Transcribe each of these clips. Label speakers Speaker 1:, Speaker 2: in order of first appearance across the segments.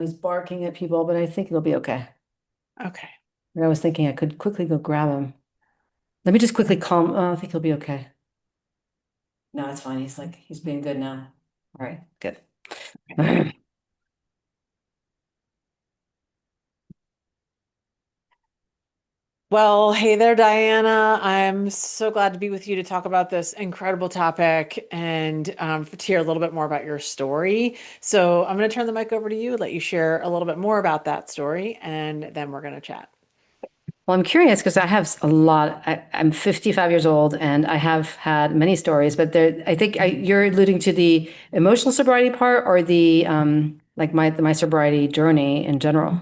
Speaker 1: was barking at people, but I think it'll be okay.
Speaker 2: Okay.
Speaker 1: And I was thinking I could quickly go grab him. Let me just quickly calm. I think he'll be okay. No, it's fine. He's being good now. All right, good.
Speaker 2: Well, hey there, Diana. I'm so glad to be with you to talk about this incredible topic and to hear a little bit more about your story. So I'm going to turn the mic over to you, let you share a little bit more about that story, and then we're going to chat.
Speaker 1: Well, I'm curious because I have a lot. I'm 55 years old and I have had many stories, but I think you're alluding to the emotional sobriety part or the like my sobriety journey in general.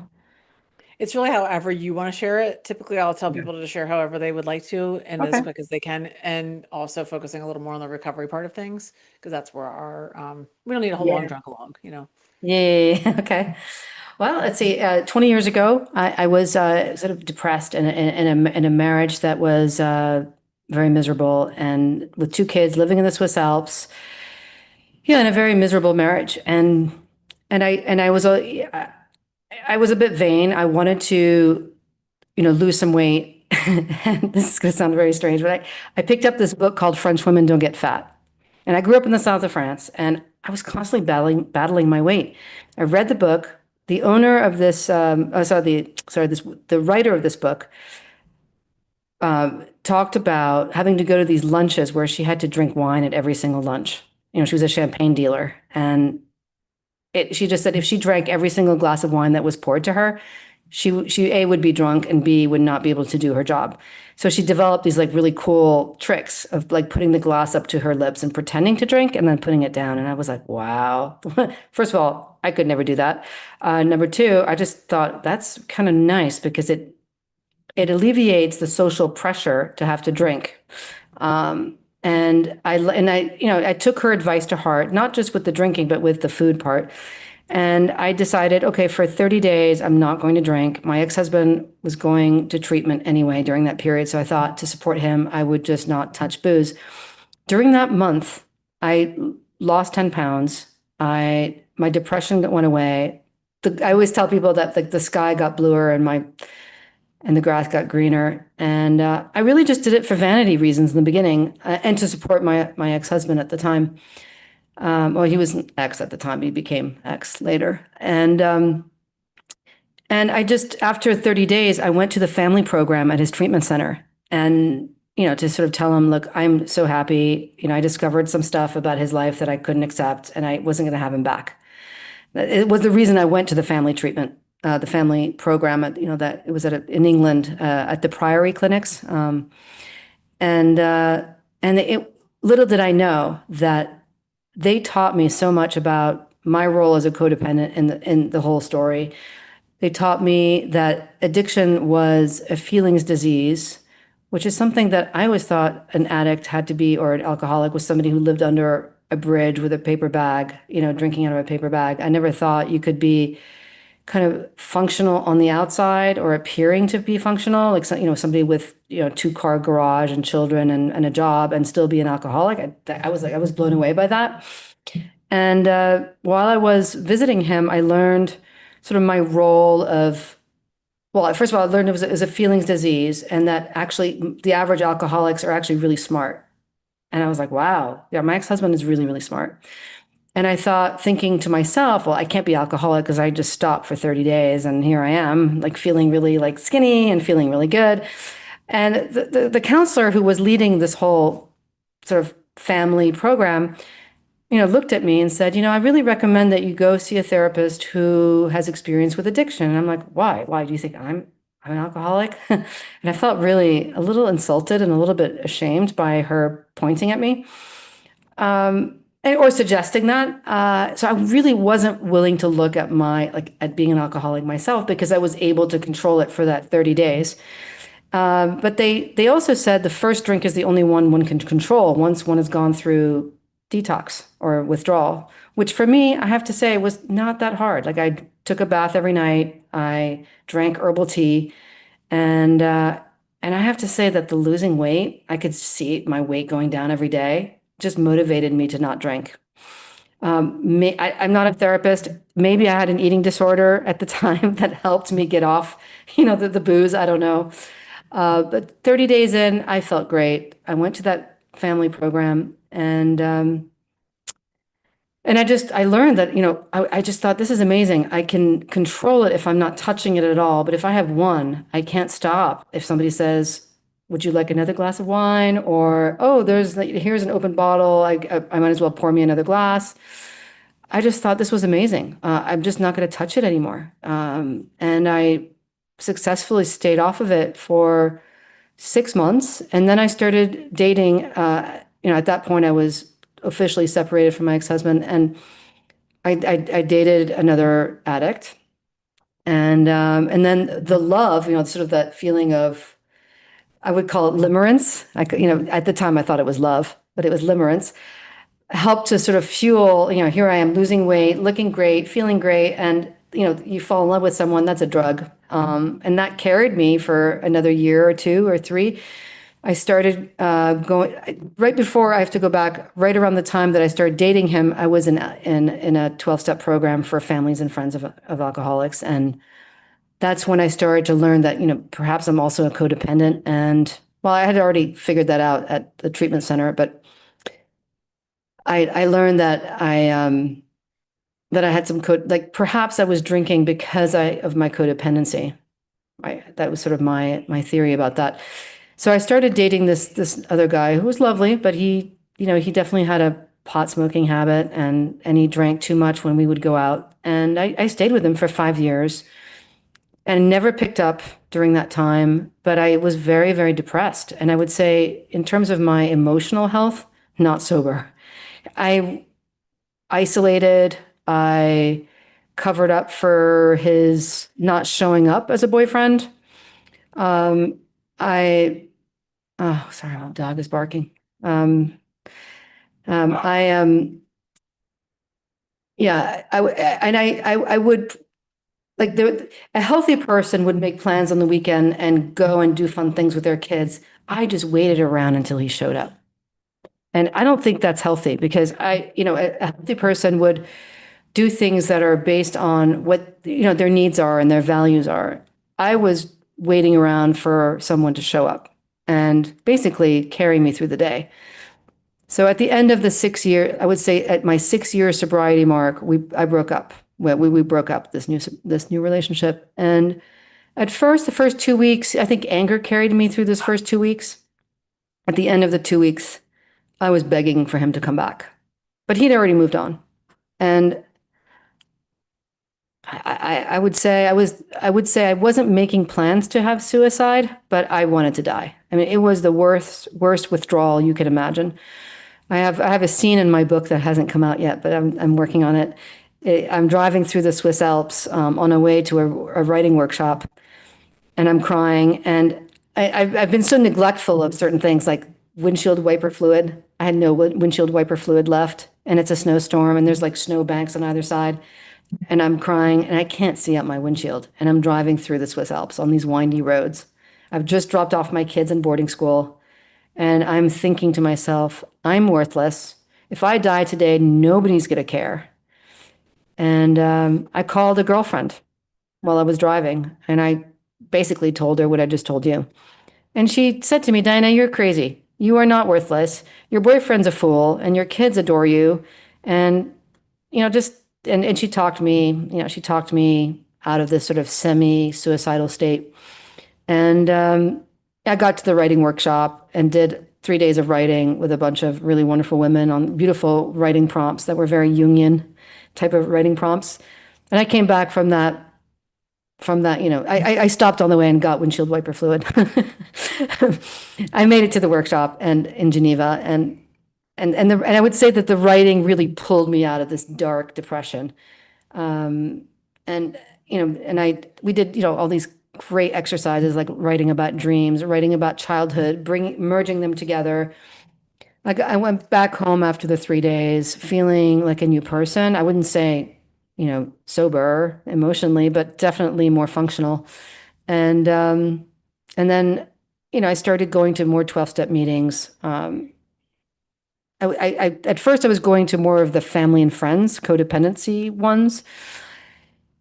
Speaker 2: It's really however you want to share it. Typically, I'll tell
Speaker 1: Yeah.
Speaker 2: people to share however they would like to and as
Speaker 1: Okay.
Speaker 2: quick as they can, and also focusing a little more on the recovery part of things because that's where we don't need a whole long
Speaker 1: Yeah.
Speaker 2: drunk along.
Speaker 1: Yeah. Okay. Well, let's see. 20 years ago, I was sort of depressed in a marriage that was very miserable and with two kids living in the Swiss Alps. Yeah, in a very miserable marriage. I was a bit vain. I wanted to, lose some weight. And this is going to sound very strange, but I picked up this book called French Women Don't Get Fat. And I grew up in the south of France and I was constantly battling my weight. I read the book. The owner of this, the writer of this book talked about having to go to these lunches where she had to drink wine at every single lunch. She was a champagne dealer, and she just said if she drank every single glass of wine that was poured to her, she A would be drunk and B would not be able to do her job. So she developed these like really cool tricks of like putting the glass up to her lips and pretending to drink and then putting it down. And I was like, wow. First of all, I could never do that. Number two, I just thought that's kind of nice because it alleviates the social pressure to have to drink. I took her advice to heart, not just with the drinking, but with the food part. And I decided, okay, for 30 days, I'm not going to drink. My ex-husband was going to treatment anyway during that period. So I thought to support him, I would just not touch booze. During that month, I lost 10 pounds. My depression went away. I always tell people that the sky got bluer and the grass got greener. And I really just did it for vanity reasons in the beginning and to support my ex-husband at the time. Well, he was an ex at the time. He became ex later. And I just, after 30 days, I went to the family program at his treatment center and, to sort of tell him, look, I'm so happy. I discovered some stuff about his life that I couldn't accept and I wasn't going to have him back. It was the reason I went to the family treatment, the family program at, that it was in England at the Priory clinics. And, uh, little did I know that they taught me so much about my role as a codependent in the whole story. They taught me that addiction was a feelings disease, which is something that I always thought an addict had to be, or an alcoholic was somebody who lived under a bridge with a paper bag, drinking out of a paper bag. I never thought you could be kind of functional on the outside or appearing to be functional, like somebody with two-car garage and children and a job and still be an alcoholic. I was blown away by that. And while I was visiting him, I learned sort of my role of, well, first of all, I learned it was a feelings disease and that actually the average alcoholics are actually really smart. And I was like, wow, yeah, my ex-husband is really, really smart. And I thought, thinking to myself, well, I can't be alcoholic because I just stopped for 30 days and here I am, like feeling really like skinny and feeling really good. And the counselor who was leading this whole sort of family program, looked at me and said, I really recommend that you go see a therapist who has experience with addiction. And I'm like, why? Why do you think I'm an alcoholic? And I felt really a little insulted and a little bit ashamed by her pointing at me. Or suggesting that. So I really wasn't willing to look at at being an alcoholic myself because I was able to control it for that 30 days. But they also said the first drink is the only one can control once one has gone through detox or withdrawal, which for me, I have to say, was not that hard. Like I took a bath every night, I drank herbal tea, and uh, and I have to say that the losing weight, I could see my weight going down every day, just motivated me to not drink. I'm not a therapist. Maybe I had an eating disorder at the time that helped me get off, the booze. I don't know. But 30 days in, I felt great. I went to that family program and I learned that, I just thought this is amazing. I can control it if I'm not touching it at all. But if I have one, I can't stop. If somebody says, would you like another glass of wine? Or, oh, here's an open bottle. I might as well pour me another glass. I just thought this was amazing. I'm just not going to touch it anymore. And I successfully stayed off of it for 6 months. And then I started dating. At that point, I was officially separated from my ex-husband, and I dated another addict. And then the love, sort of that feeling of, I would call it limerence. At the time I thought it was love, but it was limerence, helped to sort of fuel, here I am losing weight, looking great, feeling great. And, you fall in love with someone, that's a drug. And that carried me for another year or two or three. I started going right before I have to go back, right around the time that I started dating him. I was in a 12-step program for families and friends of alcoholics. And that's when I started to learn that, perhaps I'm also a codependent. And well, I had already figured that out at the treatment center, but I learned that I had some code, like perhaps I was drinking because of my codependency. That was sort of my theory about that. So I started dating this other guy who was lovely, but he definitely had a pot smoking habit, and he drank too much when we would go out. And I stayed with him for 5 years and never picked up during that time, but I was very, very depressed. And I would say, in terms of my emotional health, not sober. I isolated. I covered up for his not showing up as a boyfriend. I Oh, sorry, my dog is barking. Um, I Yeah, I would like a healthy person would make plans on the weekend and go and do fun things with their kids. I just waited around until he showed up. And I don't think that's healthy, because a healthy person would do things that are based on what, their needs are and their values are. I was waiting around for someone to show up and basically carry me through the day. So at the end of the 6 year, I would say at my 6 year sobriety mark, I broke up. We broke up this new relationship. And at first, the first 2 weeks, I think anger carried me through this first 2 weeks. At the end of the 2 weeks, I was begging for him to come back, but he'd already moved on. And I would say I wasn't making plans to have suicide, but I wanted to die. I mean, it was the worst withdrawal you could imagine. I have a scene in my book that hasn't come out yet, but I'm working on it. I'm driving through the Swiss Alps on a way to a writing workshop, and I'm crying. And I've been so neglectful of certain things like windshield wiper fluid. I had no windshield wiper fluid left, and it's a snowstorm, and there's like snow banks on either side. And I'm crying, and I can't see out my windshield. And I'm driving through the Swiss Alps on these windy roads. I've just dropped off my kids in boarding school. And I'm thinking to myself, I'm worthless. If I die today, nobody's going to care. And I called a girlfriend while I was driving, and I basically told her what I just told you. And she said to me, Dinah, you're crazy. You are not worthless. Your boyfriend's a fool, and your kids adore you. And, just, and she talked me out of this sort of semi-suicidal state. And I got to the writing workshop and did 3 days of writing with a bunch of really wonderful women on beautiful writing prompts that were very Jungian type of writing prompts. And I came back from that, I stopped on the way and got windshield wiper fluid. I made it to the workshop and in Geneva, and I would say that the writing really pulled me out of this dark depression. And we did, all these great exercises like writing about dreams, writing about childhood, merging them together. Like, I went back home after the 3 days feeling like a new person. I wouldn't say, sober emotionally, but definitely more functional. And then, I started going to more 12-step meetings. at first I was going to more of the family and friends codependency ones.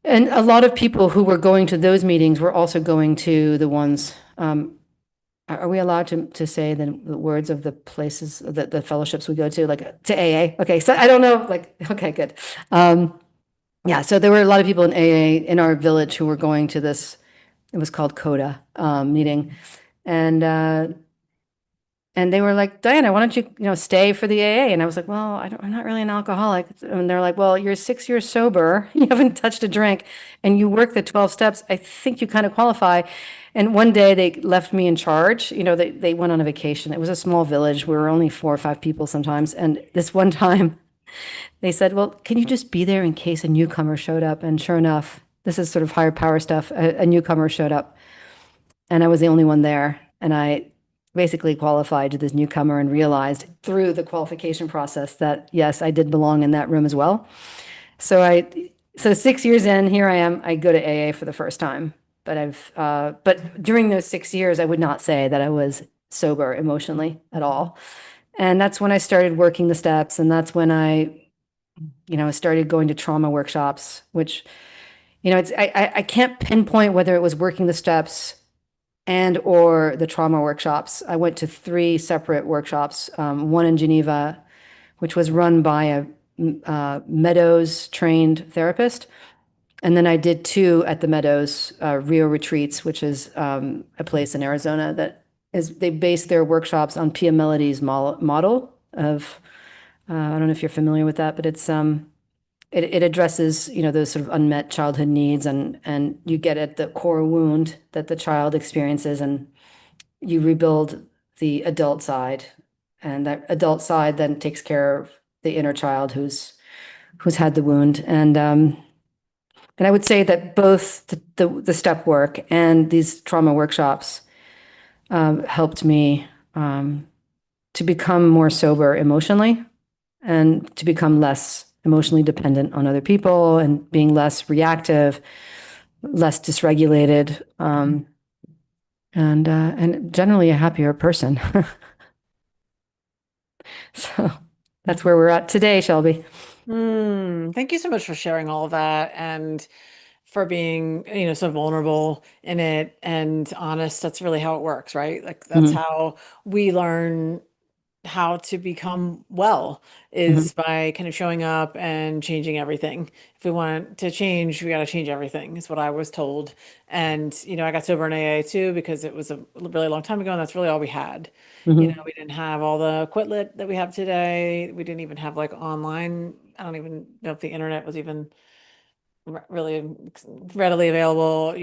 Speaker 1: And a lot of people who were going to those meetings were also going to the ones, are we allowed to say the words of the places that the fellowships we go to, like to AA? Okay, so I don't know, like, okay, good. Um, yeah, so there were a lot of people in AA in our village who were going to this, it was called CODA meeting. And and they were like, Diana, why don't you, stay for the AA? And I was like, well, I'm not really an alcoholic. And they're like, well, you're 6 years sober. You haven't touched a drink and you work the 12 steps. I think you kind of qualify. And one day they left me in charge. They went on a vacation. It was a small village. We were only 4 or 5 people sometimes. And this one time they said, well, can you just be there in case a newcomer showed up? And sure enough, this is sort of higher power stuff. A newcomer showed up and I was the only one there. And I basically qualified to this newcomer and realized through the qualification process that yes, I did belong in that room as well. So 6 years in, here I am. I go to AA for the first time, but during those 6 years, I would not say that I was sober emotionally at all. And that's when I started working the steps, and that's when I started going to trauma workshops, which, I can't pinpoint whether it was working the steps and or the trauma workshops. I went to three separate workshops, one in Geneva, which was run by a Meadows trained therapist. And then I did two at the Meadows Rio Retreats, which is a place in Arizona that they base their workshops on Pia Melody's model of, I don't know if you're familiar with that, but it addresses, those sort of unmet childhood needs, and you get at the core wound that the child experiences, and you rebuild the adult side, and that adult side then takes care of the inner child who's had the wound. And I would say that both the step work and these trauma workshops helped me to become more sober emotionally and to become less emotionally dependent on other people and being less reactive, less dysregulated, and generally a happier person. So that's where we're at today, Shelby.
Speaker 2: Thank you so much for sharing all of that and for being, so vulnerable in it and honest. That's really how it works, right? Like that's
Speaker 1: Mhm,
Speaker 2: how we learn how to become well
Speaker 1: mhm,
Speaker 2: is by kind of showing up and changing everything. If we want to change, we got to change everything, is what I was told. And, I got sober in AA too because it was a really long time ago and that's really all we had.
Speaker 1: mhm.
Speaker 2: We didn't have all the Quitlet that we have today. We didn't even have like online. I don't even know if the internet was even really readily available,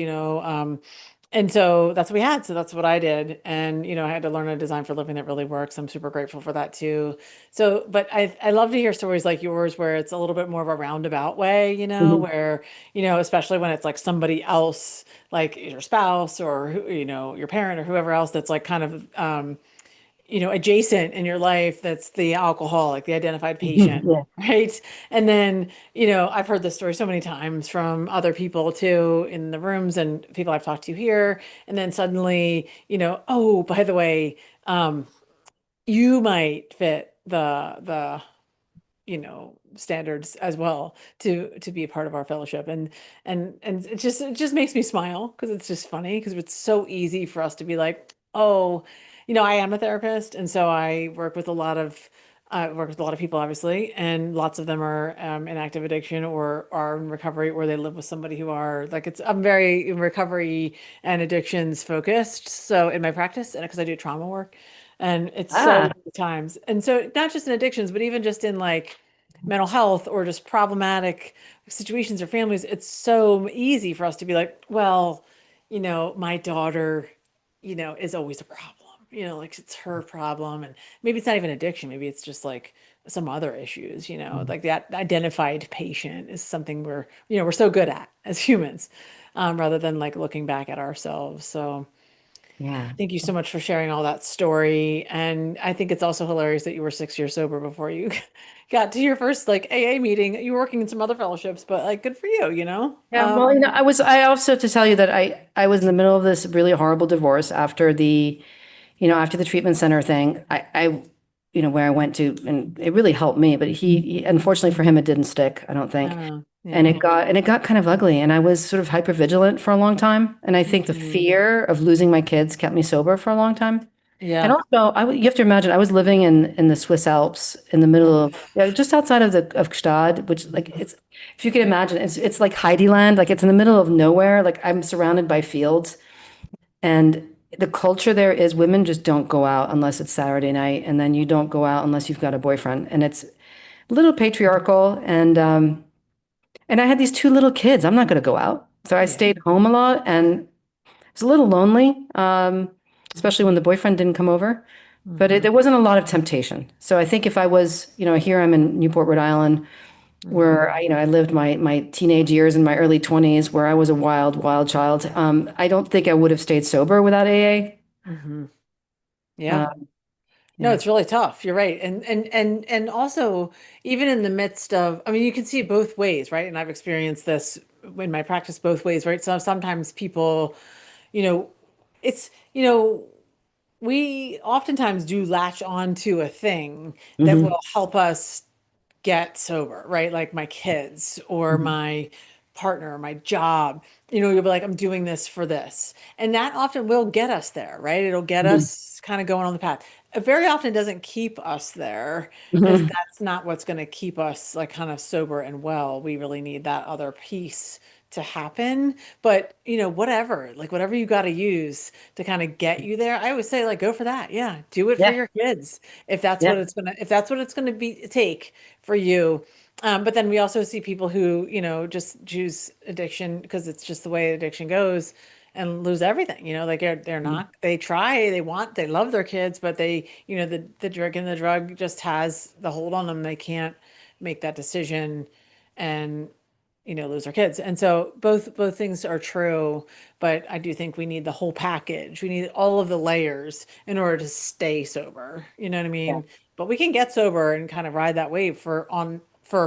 Speaker 2: and so that's what we had. So that's what I did. And, I had to learn a design for a living that really works. I'm super grateful for that too. So, but I love to hear stories like yours where it's a little bit more of a roundabout way,
Speaker 1: Mhm.
Speaker 2: where, especially when it's like somebody else, like your spouse or, your parent or whoever else that's like kind of, adjacent in your life that's the alcoholic, the identified
Speaker 1: Mhm.
Speaker 2: patient,
Speaker 1: Yeah.
Speaker 2: right? And then, I've heard this story so many times from other people too in the rooms and people I've talked to here. And then suddenly, oh, by the way, you might fit the standards as well to be a part of our fellowship. And it just makes me smile because it's just funny because it's so easy for us to be like, oh, I am a therapist, and so I work with a lot of people, obviously, and lots of them are in active addiction or are in recovery, or they live with somebody who are like I'm very recovery and addictions focused. So in my practice, and because I do trauma work, and it's so
Speaker 1: Ah,
Speaker 2: many times. And so not just in addictions, but even just in like mental health or just problematic situations or families, it's so easy for us to be like, well, my daughter, is always a problem. Like it's her problem. And maybe it's not even addiction. Maybe it's just like some other issues, like that identified patient is something we're so good at as humans, rather than like looking back at ourselves. So
Speaker 1: yeah.
Speaker 2: thank you so much for sharing all that story. And I think it's also hilarious that you were 6 years sober before you got to your first like AA meeting. You were working in some other fellowships, but like good for you, you know?
Speaker 1: Yeah, well, I also have to tell you that I was in the middle of this really horrible divorce after the treatment center thing. where I went to, and it really helped me, but unfortunately for him, it didn't stick, I don't think. And
Speaker 2: Yeah.
Speaker 1: it got kind of ugly, and I was sort of hyper vigilant for a long time. And I think the
Speaker 2: Hmm.
Speaker 1: fear of losing my kids kept me sober for a long time. And
Speaker 2: Yeah.
Speaker 1: also, you have to imagine, I was living in the Swiss Alps in the middle
Speaker 2: Oh,
Speaker 1: of, yeah, just outside of Gstaad, which like if you could imagine, it's like Heidi Land, like it's in the middle of nowhere. Like I'm surrounded by fields, and the culture there is women just don't go out unless it's Saturday night, and then you don't go out unless you've got a boyfriend, and it's a little patriarchal, and I had these two little kids. I'm not going to go out, so I
Speaker 2: yeah.
Speaker 1: stayed home a lot, and it's a little lonely, especially when the boyfriend didn't come over. But
Speaker 2: Hmm.
Speaker 1: there wasn't a lot of temptation. So I think if I was, here I'm in Newport, Rhode Island,
Speaker 2: Hmm.
Speaker 1: where I lived my teenage years and my early 20s, where I was a wild, wild child. I don't think I would have stayed sober without AA.
Speaker 2: Hmm. Yeah.
Speaker 1: Um,
Speaker 2: No,
Speaker 1: yeah.
Speaker 2: it's really tough. You're right. And also even in the midst of, I mean, you can see it both ways, right? And I've experienced this in my practice both ways, right? So sometimes people, you know, it's, we oftentimes do latch on to a thing that
Speaker 1: Hmm.
Speaker 2: will help us get sober, right? Like my kids or
Speaker 1: Hmm.
Speaker 2: my partner, my job. You'll be like, I'm doing this for this. And that often will get us there, right? It'll get
Speaker 1: Hmm.
Speaker 2: us kind of going on the path. It very often doesn't keep us there because
Speaker 1: Hmm.
Speaker 2: that's not what's going to keep us like kind of sober and well. We really need that other piece to happen. But, whatever, like whatever you got to use to kind of get you there, I always say like go for that. Yeah, do it for
Speaker 1: Yeah.
Speaker 2: your kids. If that's
Speaker 1: Yeah.
Speaker 2: what it's gonna be take for you. But then we also see people who, just choose addiction because it's just the way addiction goes and lose everything. Like they're not, they try, they want, they love their kids, but they, the drug and the drug just has the hold on them. They can't make that decision and lose their kids. And so both things are true, but I do think we need the whole package. We need all of the layers in order to stay sober. You know what I
Speaker 1: Yeah.
Speaker 2: mean? But we can get sober and kind of ride that wave for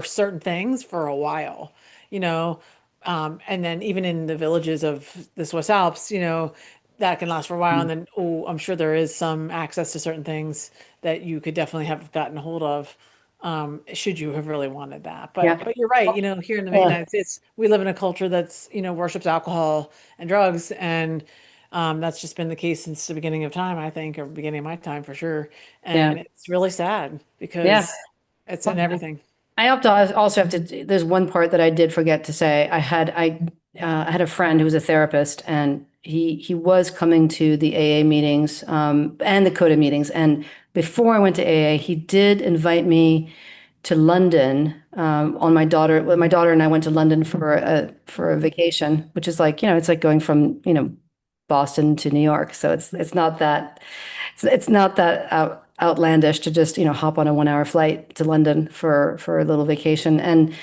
Speaker 2: certain things for a while, you know. And then even in the villages of the Swiss Alps, that can last for a while. And then, oh, I'm sure there is some access to certain things that you could definitely have gotten a hold of, should you have really wanted that. But
Speaker 1: Yeah.
Speaker 2: but you're right, here in the
Speaker 1: Yeah.
Speaker 2: United States, we live in a culture that's, worships alcohol and drugs, and that's just been the case since the beginning of time, I think, or beginning of my time for sure. And
Speaker 1: Yeah.
Speaker 2: it's really sad
Speaker 1: Yeah.
Speaker 2: because it's in everything.
Speaker 1: I also have to, there's one part that I did forget to say. I had a friend who was a therapist, and he was coming to the AA meetings, and the CODA meetings. And before I went to AA, he did invite me to London, on my daughter. Well, my daughter and I went to London for a vacation, which is like, it's like going from, Boston to New York. So it's not that outlandish to just, hop on a 1 hour flight to London for a little vacation. And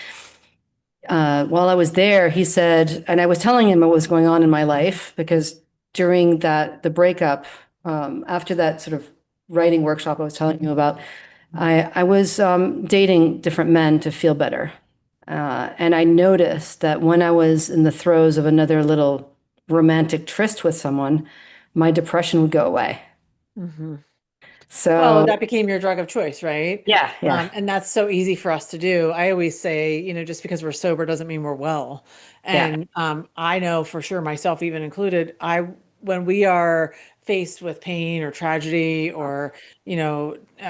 Speaker 1: while I was there, he said, and I was telling him what was going on in my life, because during the breakup, after that sort of writing workshop I was telling you about, I was dating different men to feel better. And I noticed that when I was in the throes of another little romantic tryst with someone, my depression would go away.
Speaker 2: Hmm. Well,
Speaker 1: So,
Speaker 2: that became your drug of choice, right?
Speaker 1: yeah, yeah,
Speaker 2: And that's so easy for us to do. I always say, just because we're sober doesn't mean we're well.
Speaker 1: yeah.
Speaker 2: And I know for sure, myself even included, when we are faced with pain or tragedy or,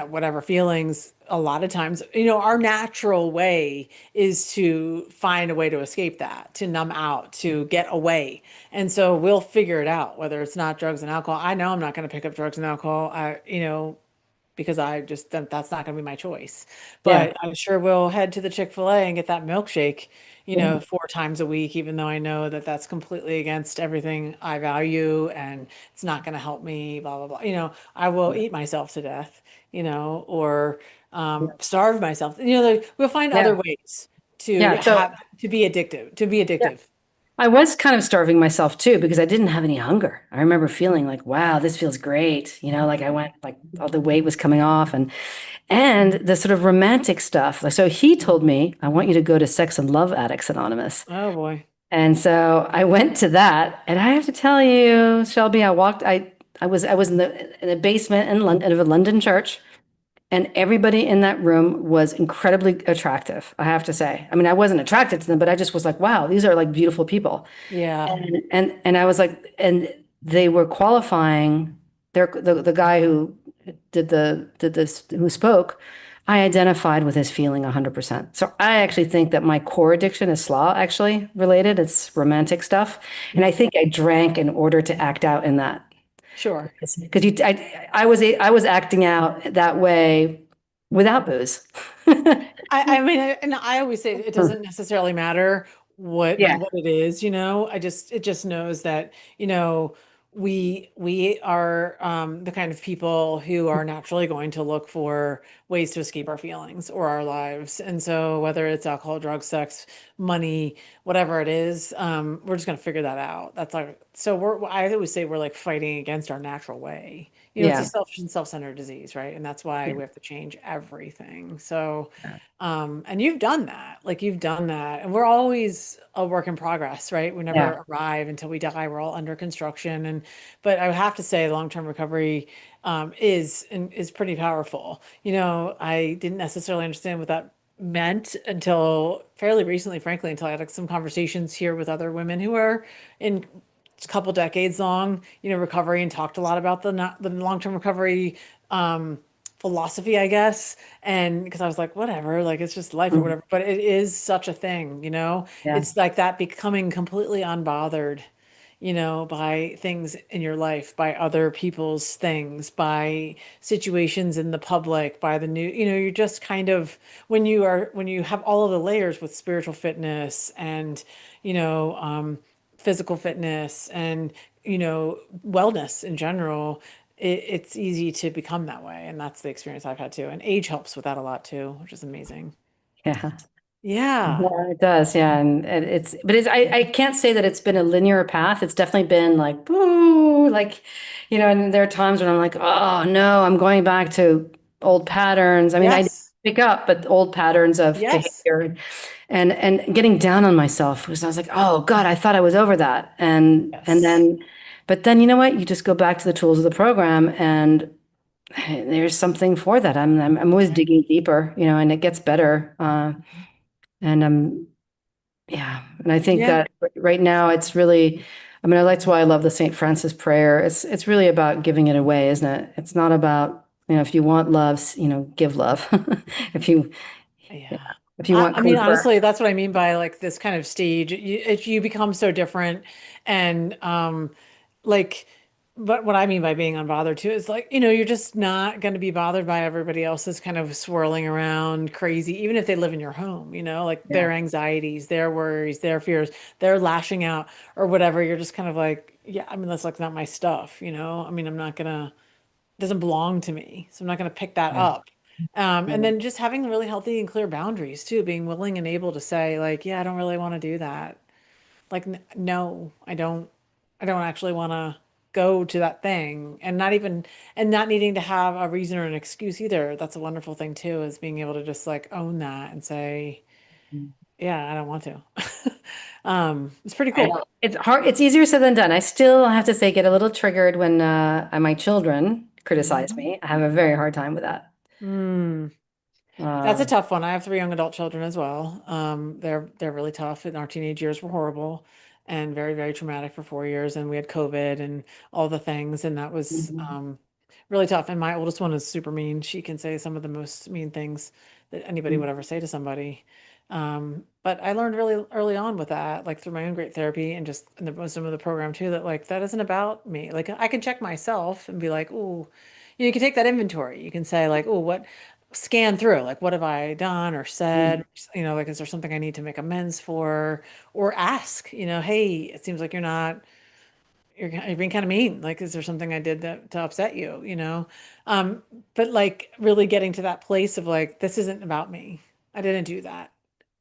Speaker 2: whatever feelings, a lot of times, our natural way is to find a way to escape that, to numb out, to get away. And so we'll figure it out, whether it's not drugs and alcohol. I know I'm not going to pick up drugs and alcohol. Because I just that's not going to be my choice.
Speaker 1: Yeah.
Speaker 2: But I'm sure we'll head to the Chick-fil-A and get that milkshake,
Speaker 1: Yeah.
Speaker 2: 4 times a week, even though I know that that's completely against everything I value and it's not going to help me, blah, blah, blah. I will eat myself to death, or starve myself. Like, we'll find other
Speaker 1: Yeah.
Speaker 2: ways to
Speaker 1: Yeah. So,
Speaker 2: have to be addictive, to be
Speaker 1: yeah,
Speaker 2: addictive.
Speaker 1: I was kind of starving myself too, because I didn't have any hunger. I remember feeling like, wow, this feels great. Like I went, like all the weight was coming off, and the sort of romantic stuff. Like, so he told me, I want you to go to Sex and Love Addicts Anonymous.
Speaker 2: Oh boy.
Speaker 1: And so I went to that, and I have to tell you, Shelby, I was in the basement in London, of a London church. And everybody in that room was incredibly attractive, I have to say. I mean, I wasn't attracted to them, but I just was like, wow, these are like beautiful people.
Speaker 2: Yeah.
Speaker 1: And I was like, and they were qualifying. The guy who did this who spoke, I identified with his feeling 100%. So I actually think that my core addiction is slaw actually related. It's romantic stuff, and I think I drank in order to act out in that.
Speaker 2: Sure.
Speaker 1: Because I was acting out that way without booze.
Speaker 2: I mean, and I always say it doesn't necessarily matter
Speaker 1: Yeah,
Speaker 2: what it is, you know. It just knows that, you know, we are the kind of people who are naturally going to look for ways to escape our feelings or our lives. And so whether it's alcohol, drugs, sex, money, whatever it is, we're just gonna figure that out. That's like so I always say we're like fighting against our natural way. You know, it's a
Speaker 1: yeah,
Speaker 2: selfish and self-centered disease, right? And that's why
Speaker 1: yeah,
Speaker 2: we have to change everything. So and you've done that, like you've done that. And we're always a work in progress, right? We
Speaker 1: yeah,
Speaker 2: never arrive until we die. We're all under construction. But I have to say, long-term recovery is pretty powerful. You know, I didn't necessarily understand what that meant until fairly recently, frankly, until I had like, some conversations here with other women who are in a couple decades long, you know, recovery and talked a lot about the long-term recovery um, philosophy, I guess. And because I was like, whatever, like it's just life or
Speaker 1: mhm,
Speaker 2: whatever. But it is such a thing, you know?
Speaker 1: yeah,
Speaker 2: It's like that becoming completely unbothered, you know, by things in your life, by other people's things, by situations in the public, by the new, you know, you're just kind of when you have all of the layers with spiritual fitness and, you know, physical fitness and, you know, wellness in general, it's easy to become that way. And that's the experience I've had too. And age helps with that a lot too, which is amazing.
Speaker 1: yeah.
Speaker 2: Yeah.
Speaker 1: Yeah, it does. Yeah. And but I can't say that it's been a linear path. It's definitely been like, boo, like, and there are times when I'm like, oh no, I'm going back to old patterns. I mean, I
Speaker 2: Yes.
Speaker 1: pick up, but old patterns of
Speaker 2: Yes.
Speaker 1: behavior and getting down on myself because I was like, oh God, I thought I was over that. And
Speaker 2: Yes.
Speaker 1: then, but then you know what? You just go back to the tools of the program and there's something for that. I'm always
Speaker 2: Yeah.
Speaker 1: digging deeper, and it gets better. And yeah, and I think
Speaker 2: Yeah.
Speaker 1: that right now it's really, I mean, that's why I love the St. Francis prayer. It's really about giving it away, isn't it? It's not about, if you want love, give love. If you, yeah,
Speaker 2: Yeah.
Speaker 1: if you want
Speaker 2: I mean,
Speaker 1: comfort.
Speaker 2: honestly, that's what I mean by like this kind of stage. You become so different and like but what I mean by being unbothered too is like, you know, you're just not going to be bothered by everybody else's kind of swirling around crazy, even if they live in your home, you know, like
Speaker 1: Yeah.
Speaker 2: their anxieties, their worries, their fears, their lashing out or whatever. You're just kind of like, yeah, I mean, that's like not my stuff, you know? I mean, I'm not gonna doesn't belong to me. So I'm not going to pick that
Speaker 1: Yeah.
Speaker 2: up. And
Speaker 1: Yeah.
Speaker 2: then just having really healthy and clear boundaries too, being willing and able to say like, yeah, I don't really want to do that. Like, no, I don't actually want to go to that thing and not needing to have a reason or an excuse either. That's a wonderful thing too, is being able to just like own that and say, yeah, I don't want to. It's pretty
Speaker 1: I
Speaker 2: cool.
Speaker 1: know. It's hard. It's easier said than done. I still have to say, get a little triggered when my children criticize
Speaker 2: Mhm.
Speaker 1: me. I have a very hard time with that.
Speaker 2: Mm. That's a
Speaker 1: Uh,
Speaker 2: tough one. I have three young adult children as well. They're really tough, and our teenage years were horrible and very, very traumatic for 4 years. And we had COVID and all the things, and that was
Speaker 1: mhm,
Speaker 2: really tough. And my oldest one is super mean. She can say some of the most mean things that anybody would ever say to somebody. But I learned really early on with that, like through my own great therapy and just in the wisdom of the program too, that like that isn't about me. Like I can check myself and be like, oh, you can take that inventory. You can say like, oh, what scan through, like what have I done or said?
Speaker 1: mhm.
Speaker 2: You know, like is there something I need to make amends for? Or ask, you know, hey, it seems like you're being kind of mean. Like, is there something I did that to upset you, you know? Um, but like really getting to that place of like, this isn't about me. I didn't do that.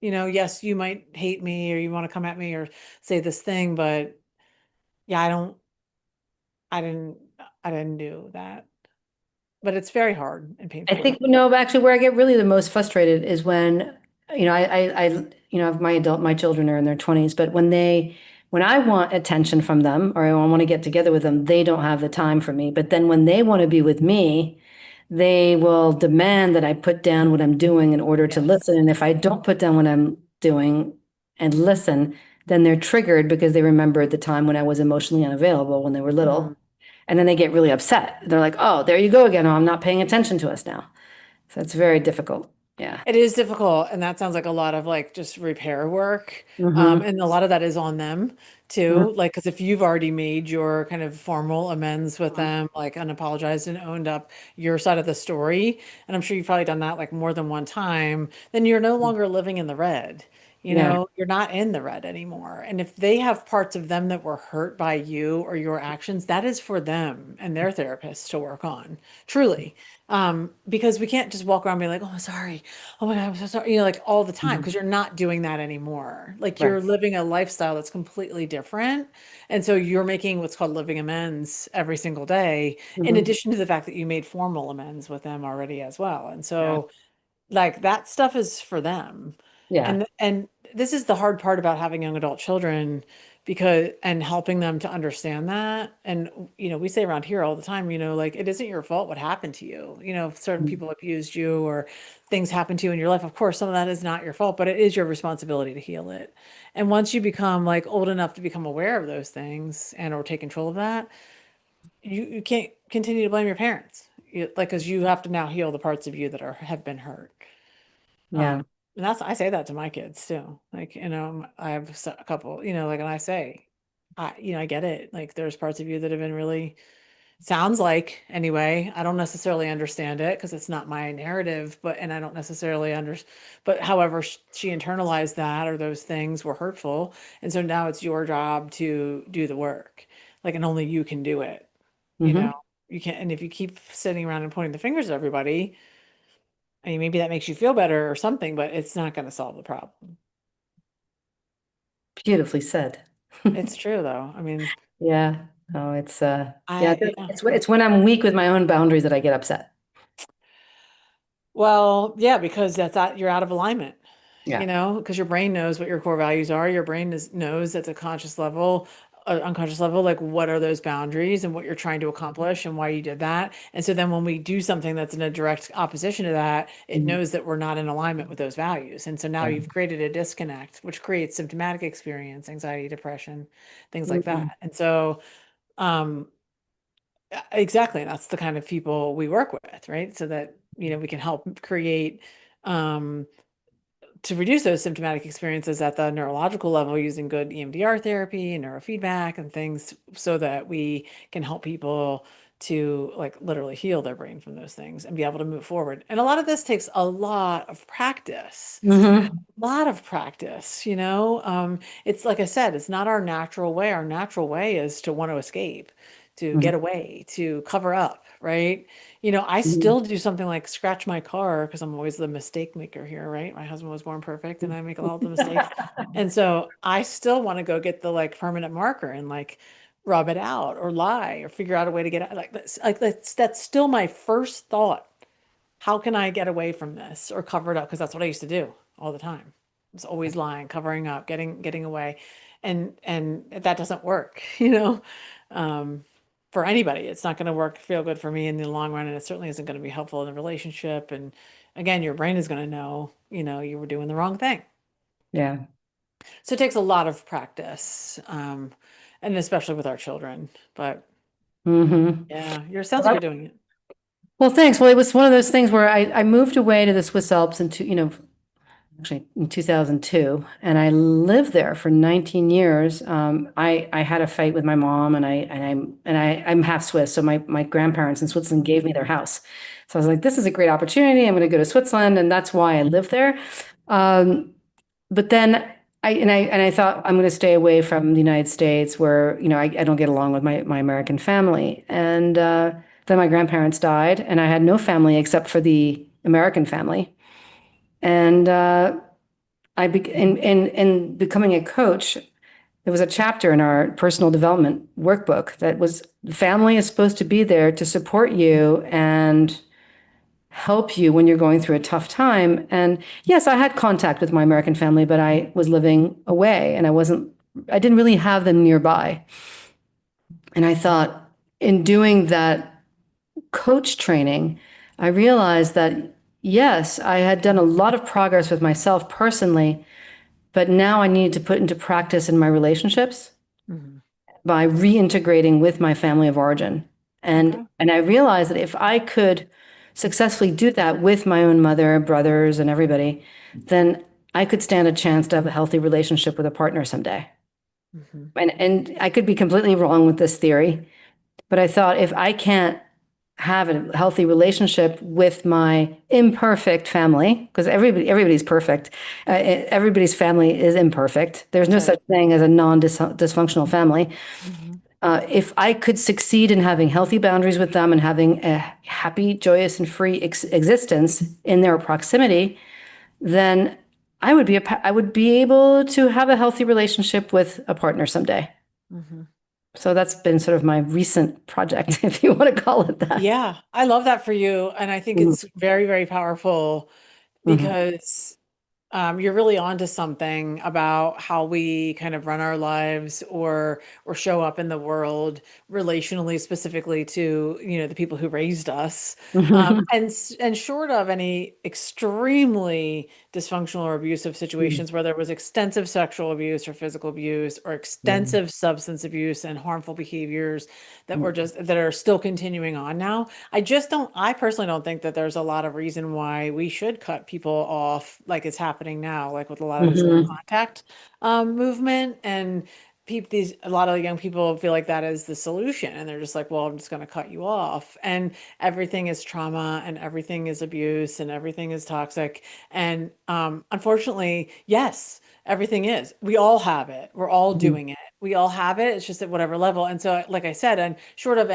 Speaker 2: You know, yes, you might hate me or you want to come at me or say this thing, but yeah, I didn't, I didn't do that. But it's very hard and
Speaker 1: I
Speaker 2: painful.
Speaker 1: think, no, actually, where I get really the most frustrated is when, my children are in their 20s, but when I want attention from them or I want to get together with them, they don't have the time for me. But then when they want to be with me, they will demand that I put down what I'm doing in order to
Speaker 2: Yes.
Speaker 1: listen. And if I don't put down what I'm doing and listen, then they're triggered because they remembered the time when I was emotionally unavailable when they were
Speaker 2: Mm.
Speaker 1: little. And then they get really upset. They're like, oh, there you go again. Oh, I'm not paying attention to us now. So it's very difficult. Yeah.
Speaker 2: It is difficult, and that sounds like a lot of like just repair work.
Speaker 1: Mm-hmm.
Speaker 2: And a lot of that is on them too. Like, because if you've already made your kind of formal amends with
Speaker 1: Mm-hmm.
Speaker 2: them, like unapologized and owned up your side of the story, and I'm sure you've probably done that like more than one time, then you're no longer living in the red. You
Speaker 1: Yeah.
Speaker 2: know, you're not in the red anymore. And if they have parts of them that were hurt by you or your actions, that is for them and their therapists to work on, truly. Because we can't just walk around being like, oh, I'm sorry. Oh my God, I'm so sorry. You know, like all the time,
Speaker 1: Mhm.
Speaker 2: because you're not doing that anymore. Like
Speaker 1: Right.
Speaker 2: you're living a lifestyle that's completely different. And so you're making what's called living amends every single day, in
Speaker 1: Hmm.
Speaker 2: addition to the fact that you made formal amends with them already as well. And
Speaker 1: Yeah.
Speaker 2: so like that stuff is for them.
Speaker 1: Yeah.
Speaker 2: And this is the hard part about having young adult children because and helping them to understand that. And you know, we say around here all the time, you know, like it isn't your fault what happened to you. You know, if certain
Speaker 1: Mhm.
Speaker 2: people abused you or things happened to you in your life. Of course, some of that is not your fault, but it is your responsibility to heal it. And once you become like old enough to become aware of those things and or take control of that, you can't continue to blame your parents. Like, because you have to now heal the parts of you that are have been hurt.
Speaker 1: Yeah.
Speaker 2: And that's I say that to my kids too. Like, you know, I have a couple, you know, like, and I say, you know, I get it. Like, there's parts of you that have been really, sounds like anyway. I don't necessarily understand it because it's not my narrative, but, and I don't necessarily but however, she internalized that or those things were hurtful. And so now it's your job to do the work. Like, and only you can do it, you know?
Speaker 1: Hmm.
Speaker 2: You can't, and if you keep sitting around and pointing the fingers at everybody, I mean, maybe that makes you feel better or something, but it's not going to solve the problem.
Speaker 1: Beautifully said.
Speaker 2: It's true though. I mean,
Speaker 1: Yeah. Oh, it's yeah,
Speaker 2: yeah.
Speaker 1: it's when I'm weak with my own boundaries that I get upset.
Speaker 2: Well, yeah, because you're out of alignment, you
Speaker 1: Yeah.
Speaker 2: know, because your brain knows what your core values are. Your brain knows at the conscious level, unconscious level, like what are those boundaries and what you're trying to accomplish and why you did that. And so then when we do something that's in a direct opposition to that, it
Speaker 1: Mhm.
Speaker 2: knows that we're not in alignment with those values. And so now
Speaker 1: Yeah.
Speaker 2: you've created a disconnect, which creates symptomatic experience, anxiety, depression, things like
Speaker 1: Mhm.
Speaker 2: that. And so, um, exactly. That's the kind of people we work with, right? So that, you know, we can help create, um, to reduce those symptomatic experiences at the neurological level using good EMDR therapy and neurofeedback and things so that we can help people to like literally heal their brain from those things and be able to move forward. And a lot of this takes a lot of practice,
Speaker 1: Mhm.
Speaker 2: lot of practice, you know. It's like I said, it's not our natural way. Our natural way is to want to escape, to get
Speaker 1: Mhm.
Speaker 2: away, to cover up, right? You know, I still
Speaker 1: Mhm.
Speaker 2: do something like scratch my car because I'm always the mistake maker here, right? My husband was born perfect and I make a lot of the mistakes. And so I still want to go get the like permanent marker and like rub it out or lie or figure out a way to get out. Like that's still my first thought. How can I get away from this or cover it up? Because that's what I used to do all the time. It's always lying, covering up, getting away. And that doesn't work, you know, for anybody. It's not going to work, feel good for me in the long run. And it certainly isn't going to be helpful in a relationship. And again, your brain is going to know, you know, you were doing the wrong thing.
Speaker 1: Yeah.
Speaker 2: So it takes a lot of practice, and especially with our children. But
Speaker 1: Hmm.
Speaker 2: yeah, sounds like you're doing it.
Speaker 1: Well, thanks. Well, it was one of those things where I moved away to the Swiss Alps actually in 2002, and I lived there for 19 years. I had a fight with my mom, I'm half Swiss, so my grandparents in Switzerland gave me their house. So I was like, this is a great opportunity. I'm going to go to Switzerland, and that's why I lived there. Um, but then I thought I'm going to stay away from the United States, where I don't get along with my American family, and then my grandparents died, and I had no family except for the American family. And in becoming a coach, there was a chapter in our personal development workbook that was family is supposed to be there to support you and help you when you're going through a tough time. And yes, I had contact with my American family, but I was living away and I didn't really have them nearby. And I thought in doing that coach training, I realized that yes, I had done a lot of progress with myself personally, but now I needed to put into practice in my relationships
Speaker 2: Mhm.
Speaker 1: by reintegrating with my family of origin.
Speaker 2: Okay.
Speaker 1: And I realized that if I could successfully do that with my own mother, brothers, and everybody, then I could stand a chance to have a healthy relationship with a partner someday.
Speaker 2: Mhm.
Speaker 1: And I could be completely wrong with this theory, but I thought if I can't have a healthy relationship with my imperfect family, because everybody's perfect, everybody's family is imperfect. There's no
Speaker 2: Right.
Speaker 1: such thing as a non-dysfunctional family.
Speaker 2: Mhm.
Speaker 1: If I could succeed in having healthy boundaries with them and having a happy, joyous, and free existence in their proximity, then I would be able to have a healthy relationship with a partner someday.
Speaker 2: Mhm.
Speaker 1: So that's been sort of my recent project, if you want to call it that.
Speaker 2: Yeah, I love that for you. And I think
Speaker 1: Mhm.
Speaker 2: it's very, very powerful
Speaker 1: Mhm.
Speaker 2: because you're really onto something about how we kind of run our lives or show up in the world relationally, specifically to, the people who raised us. And short of any extremely dysfunctional or abusive situations where there was extensive sexual abuse or physical abuse or
Speaker 1: Yeah.
Speaker 2: extensive substance abuse and harmful behaviors that are still continuing on now. I personally don't think that there's a lot of reason why we should cut people off like it's happening now, like with a lot of this no
Speaker 1: Mhm.
Speaker 2: contact movement. And a lot of young people feel like that is the solution. And they're just like, well, I'm just going to cut you off. And everything is trauma and everything is abuse and everything is toxic. And unfortunately, yes, everything is. We all have it. We're all
Speaker 1: Mhm.
Speaker 2: doing it. We all have it. It's just at whatever level. And so, like I said, and short of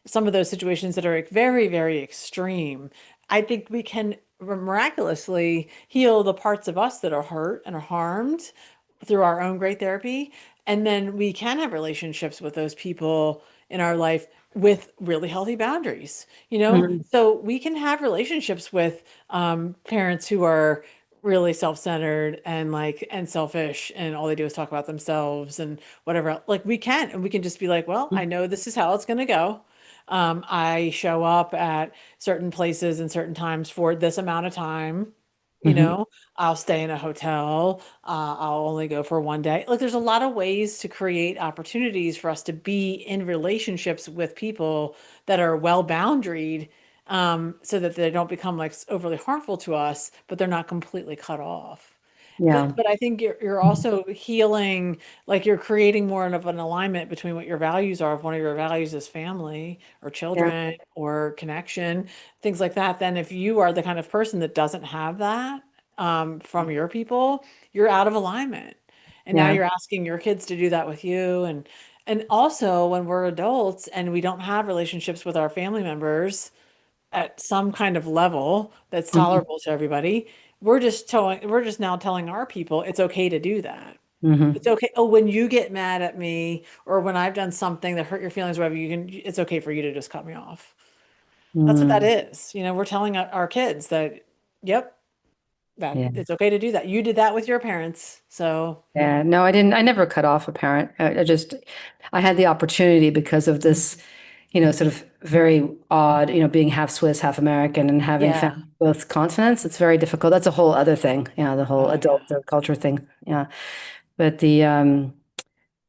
Speaker 2: some of those situations that are like very, very extreme, I think we can miraculously heal the parts of us that are hurt and are harmed through our own great therapy. And then we can have relationships with those people in our life with really healthy boundaries,
Speaker 1: Mhm.
Speaker 2: So we can have relationships with parents who are really self-centered and selfish and all they do is talk about themselves and whatever. Like we can just be like, well, I know this is how it's going to go. I show up at certain places and certain times for this amount of time. You
Speaker 1: Mhm.
Speaker 2: know, I'll stay in a hotel. I'll only go for one day. Like, there's a lot of ways to create opportunities for us to be in relationships with people that are well boundaried, so that they don't become like overly harmful to us, but they're not completely cut off. But
Speaker 1: Yeah.
Speaker 2: but I think you're also healing, like you're creating more of an alignment between what your values are. If one of your values is family or
Speaker 1: Yeah.
Speaker 2: children or connection, things like that, then if you are the kind of person that doesn't have that from your people, you're out of alignment. And now
Speaker 1: Yeah.
Speaker 2: you're asking your kids to do that with you. And also when we're adults and we don't have relationships with our family members at some kind of level that's
Speaker 1: Mhm.
Speaker 2: tolerable to everybody, we're just now telling our people it's okay to do that. It's
Speaker 1: Mhm.
Speaker 2: okay. Oh, when you get mad at me or when I've done something that hurt your feelings, whatever, it's okay for you to just cut me off. That's what that
Speaker 1: Mm.
Speaker 2: is. We're telling our kids that, yep, that
Speaker 1: Yeah.
Speaker 2: it's okay to do that. You did that with your parents. So,
Speaker 1: Yeah. No, I didn't. I never cut off a parent. I had the opportunity because of this, sort of very odd, being half Swiss, half American, and having
Speaker 2: yeah.
Speaker 1: family both continents. It's very difficult. That's a whole other thing. The whole
Speaker 2: Oh, yeah.
Speaker 1: adult culture thing. Yeah. But yeah,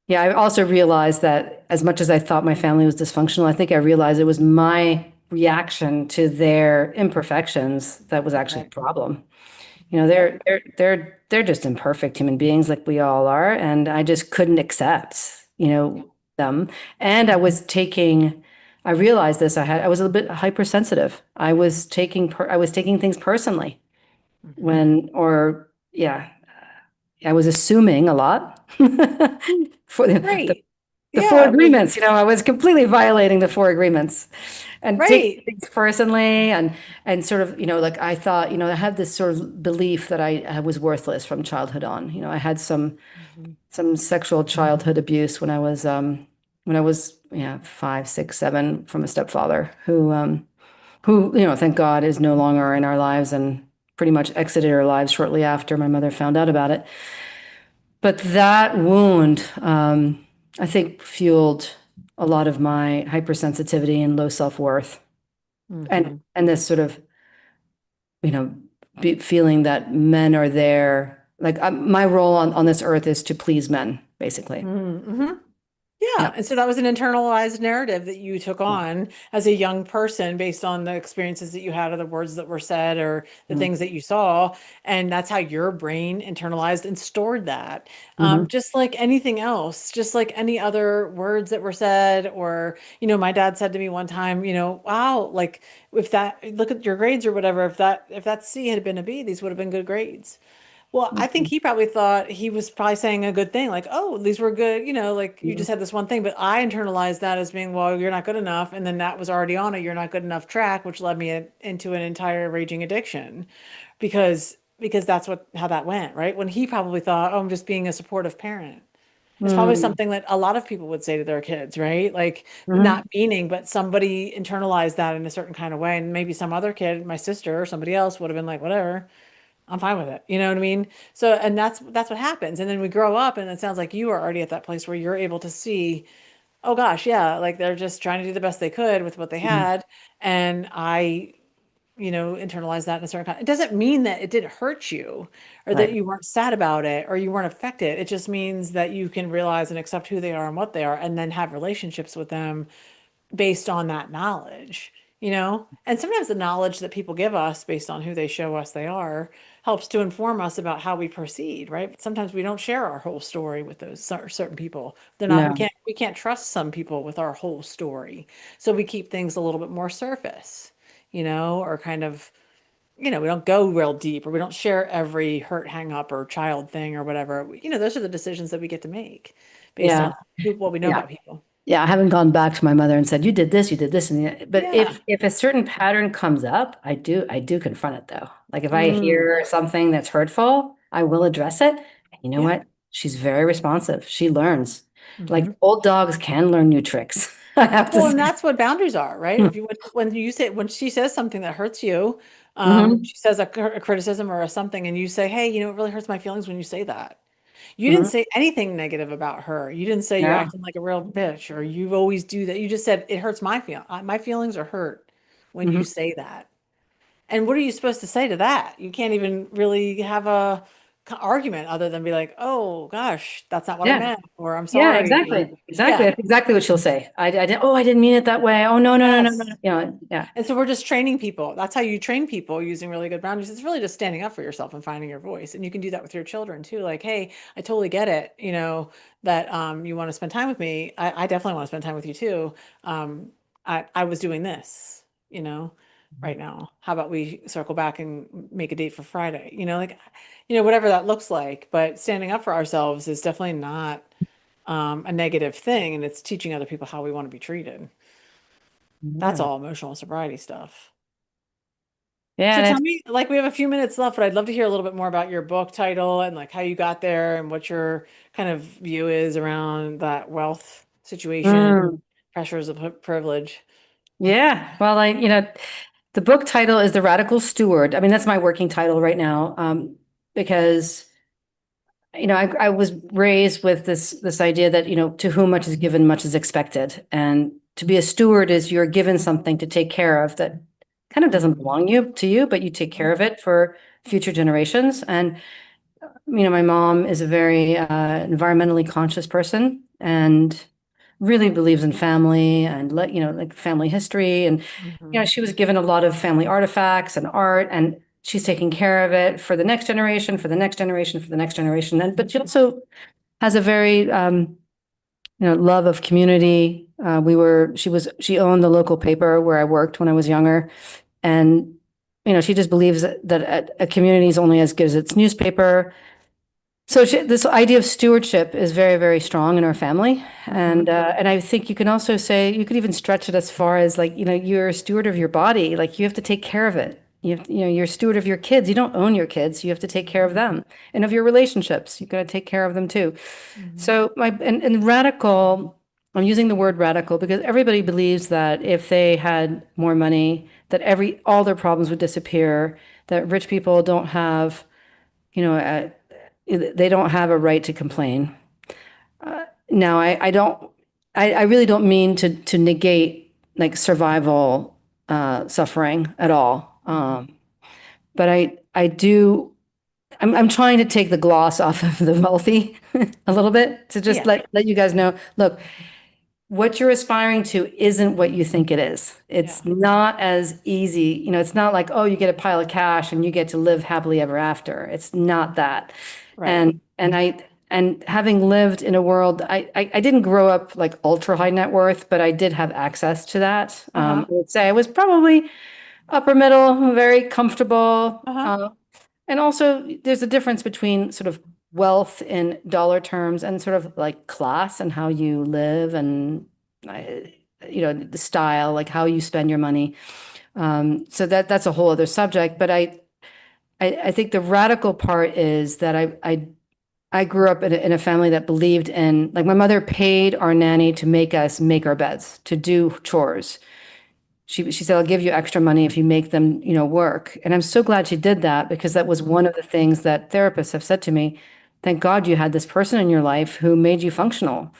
Speaker 1: I also realized that as much as I thought my family was dysfunctional, I think I realized it was my reaction to their imperfections that was actually the
Speaker 2: Right.
Speaker 1: problem.
Speaker 2: Yep.
Speaker 1: They're just imperfect human beings like we all are, and I just couldn't accept, them. And I realized this. I was a little bit hypersensitive. I was taking things personally
Speaker 2: Hmm.
Speaker 1: when, or yeah, I was assuming a lot for
Speaker 2: Right.
Speaker 1: the four
Speaker 2: Yeah.
Speaker 1: agreements. I was completely violating the four agreements and taking
Speaker 2: Right.
Speaker 1: things personally and sort of, like I thought, I had this sort of belief that I was worthless from childhood on. I had
Speaker 2: Mhm.
Speaker 1: some sexual childhood abuse when I was, yeah, 5, 6, 7 from a stepfather who, thank God is no longer in our lives and pretty much exited our lives shortly after my mother found out about it. But that wound, I think, fueled a lot of my hypersensitivity and low self-worth.
Speaker 2: Hmm.
Speaker 1: and this sort of, you know, feeling that men are there. Like my role on this earth is to please men, basically.
Speaker 2: Hmm.
Speaker 1: Yeah.
Speaker 2: Yeah. And so that was an internalized narrative that you took on as a young person based on the experiences that you had or the words that were said or the
Speaker 1: Mm-hmm.
Speaker 2: things that you saw. And that's how your brain internalized and stored that.
Speaker 1: Mm-hmm.
Speaker 2: Just like anything else, just like any other words that were said, or, my dad said to me one time, wow, like if that, look at your grades or whatever, if that C had been a B, these would have been good grades. Well, I think he probably thought he was probably saying a good thing, like, oh, these were good, like you just had this one thing. But I internalized that as being, well, you're not good enough. And then that was already on a you're not good enough track, which led me into an entire raging addiction because that's how that went, right? When he probably thought, oh, I'm just being a supportive parent. It's probably
Speaker 1: Mm-hmm.
Speaker 2: something that a lot of people would say to their kids, right? Like
Speaker 1: Mm-hmm.
Speaker 2: not meaning, but somebody internalized that in a certain kind of way. And maybe some other kid, my sister or somebody else would have been like, whatever. I'm fine with it. You know what I mean? So, and that's what happens. And then we grow up, and it sounds like you are already at that place where you're able to see, oh gosh, yeah, like they're just trying to do the best they could with what they
Speaker 1: Mm-hmm.
Speaker 2: had. And I, internalized that in a certain kind. It doesn't mean that it didn't hurt you or that
Speaker 1: Right.
Speaker 2: you weren't sad about it or you weren't affected. It just means that you can realize and accept who they are and what they are, and then have relationships with them based on that knowledge. And sometimes the knowledge that people give us based on who they show us they are helps to inform us about how we proceed, right? But sometimes we don't share our whole story with those certain people. They're not, we
Speaker 1: No.
Speaker 2: can't trust some people with our whole story. So we keep things a little bit more surface, or kind of, we don't go real deep or we don't share every hurt hang up or child thing or whatever. Those are the decisions that we get to make based on
Speaker 1: Yeah.
Speaker 2: what we know
Speaker 1: Yeah.
Speaker 2: about people.
Speaker 1: Yeah, I haven't gone back to my mother and said, you did this, but
Speaker 2: Yeah.
Speaker 1: if a certain pattern comes up, I do confront it though. Like if I
Speaker 2: Mm.
Speaker 1: hear something that's hurtful, I will address it. And you know
Speaker 2: Yeah.
Speaker 1: what? She's very responsive. She learns. Like
Speaker 2: Hmm.
Speaker 1: old dogs can learn new tricks. I have to
Speaker 2: Well, and
Speaker 1: say.
Speaker 2: that's what boundaries are, right? If you when she says something that hurts you,
Speaker 1: Hmm.
Speaker 2: she says a criticism or a something, and you say, "Hey, it really hurts my feelings when you say that." You didn't
Speaker 1: Hmm.
Speaker 2: say anything negative about her. You didn't say you're
Speaker 1: Yeah.
Speaker 2: acting like a real bitch or you always do that. You just said it hurts my feelings are hurt when you
Speaker 1: Hmm.
Speaker 2: say that. And what are you supposed to say to that? You can't even really have a argument other than be like, "Oh gosh, that's not what I
Speaker 1: Yeah.
Speaker 2: meant," or "I'm
Speaker 1: Yeah,
Speaker 2: sorry."
Speaker 1: exactly. Exactly.
Speaker 2: Yeah.
Speaker 1: That's exactly what she'll say. I didn't mean it that way. Oh, no, no, no, no, no.
Speaker 2: Yes.
Speaker 1: Yeah.
Speaker 2: And so we're just training people. That's how you train people using really good boundaries. It's really just standing up for yourself and finding your voice. And you can do that with your children too. Like, hey, I totally get it, that you want to spend time with me. I definitely want to spend time with you too. Um, I was doing this, right now. How about we circle back and make a date for Friday? Whatever that looks like. But standing up for ourselves is definitely not a negative thing. And it's teaching other people how we want to be treated. That's
Speaker 1: Yeah.
Speaker 2: all emotional sobriety stuff.
Speaker 1: Yeah,
Speaker 2: So
Speaker 1: and
Speaker 2: tell
Speaker 1: it's
Speaker 2: me, like we have a few minutes left, but I'd love to hear a little bit more about your book title and like how you got there and what your kind of view is around that wealth situation,
Speaker 1: mm,
Speaker 2: pressures of privilege.
Speaker 1: yeah. Well, the book title is The Radical Steward. I mean, that's my working title right now, because I was raised with this idea that, to whom much is given, much is expected. And to be a steward is you're given something to take care of that kind of doesn't
Speaker 2: Mhm.
Speaker 1: belong you to you, but you take care of it for future generations. And, my mom is a very environmentally conscious person and really believes in family and like family history. And,
Speaker 2: Mhm.
Speaker 1: she was given a lot of family artifacts and art, and she's taking care of it for the next generation, for the next generation, for the next generation. And but she also has a very love of community. She owned the local paper where I worked when I was younger, and she just believes that a community is only as good as its newspaper. So this idea of stewardship is very, very strong in our family, and
Speaker 2: Mhm.
Speaker 1: I think you can also say you could even stretch it as far as like you're a steward of your body, like you have to take care of it. You're a steward of your kids. You don't own your kids. You have to take care of them, and of your relationships. You've got to take care of them too.
Speaker 2: Mhm.
Speaker 1: So and radical. I'm using the word radical because everybody believes that if they had more money, that all their problems would disappear. That rich people don't have you know, uh, they don't have a right to complain. Now, I don't, I really don't mean to negate like survival. suffering at all. But I do. I'm trying to take the gloss off of the wealthy a little bit to just
Speaker 2: Yeah,
Speaker 1: let you guys know. Look, what you're aspiring to isn't what you think it is.
Speaker 2: yeah,
Speaker 1: It's not as easy. It's not like, oh, you get a pile of cash and you get to live happily ever after. It's not that.
Speaker 2: right.
Speaker 1: And having lived in a world, I didn't grow up like ultra high net worth, but I did have access to that.
Speaker 2: Uh-huh.
Speaker 1: I would say I was probably upper middle, very comfortable.
Speaker 2: Uh-huh.
Speaker 1: And also, there's a difference between sort of wealth in dollar terms and sort of like class and how you live and, uh, the style, like how you spend your money. So that's a whole other subject. But I think the radical part is that I grew up in a family that believed in, like, my mother paid our nanny to make us make our beds, to do chores. She said, I'll give you extra money if you make them, work. And I'm so glad she did that because that was
Speaker 2: Mhm.
Speaker 1: one of the things that therapists have said to me. Thank God you had this person in your life who made you functional.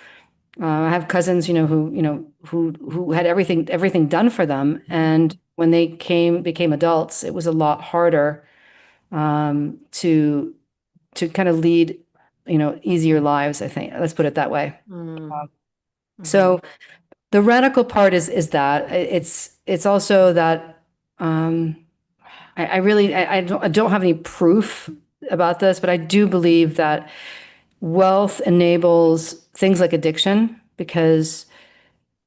Speaker 1: I have cousins, who had everything done for them. And
Speaker 2: Mhm.
Speaker 1: when they became adults, it was a lot harder to kind of lead, easier lives, I think. Let's put it that way.
Speaker 2: Mm. Mhm.
Speaker 1: So the radical part is that it's also that um, I really I don't have any proof about this, but I do believe that wealth enables things like addiction because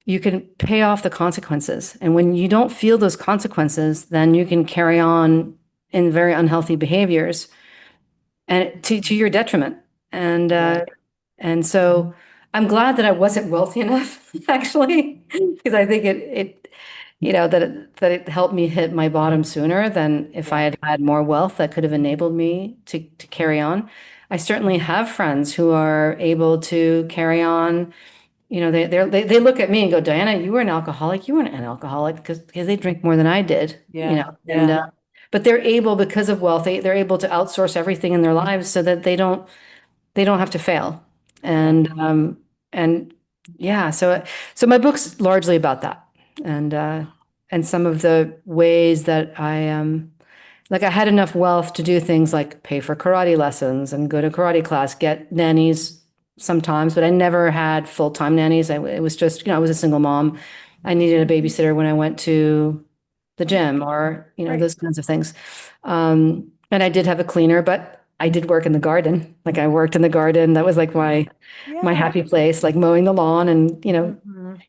Speaker 1: you can pay off the consequences. And when you don't feel those consequences, then you can carry on in very unhealthy behaviors and to your detriment. And
Speaker 2: Right.
Speaker 1: and so I'm glad that I wasn't wealthy enough, actually, because I think that it helped me hit my bottom sooner than if I
Speaker 2: Yeah.
Speaker 1: had had more wealth that could have enabled me to carry on. I certainly have friends who are able to carry on. They look at me and go, Diana, you were an alcoholic. You weren't an alcoholic because they drink more than I did,
Speaker 2: Yeah.
Speaker 1: and
Speaker 2: Yeah.
Speaker 1: but they're able because of wealth. They're able to outsource everything in their lives so that they don't have to fail.
Speaker 2: Yeah.
Speaker 1: And yeah, so my book's largely about that. And some of the ways that like, I had enough wealth to do things like pay for karate lessons and go to karate class, get nannies sometimes, but I never had full-time nannies. It was just, I was a single mom. I needed a babysitter when I went to the gym or,
Speaker 2: Right.
Speaker 1: those kinds of things. And I did have a cleaner, but I did work in the garden. Like, I worked in the garden. That was like my
Speaker 2: Yeah.
Speaker 1: happy place, like mowing the lawn and,
Speaker 2: Mhm.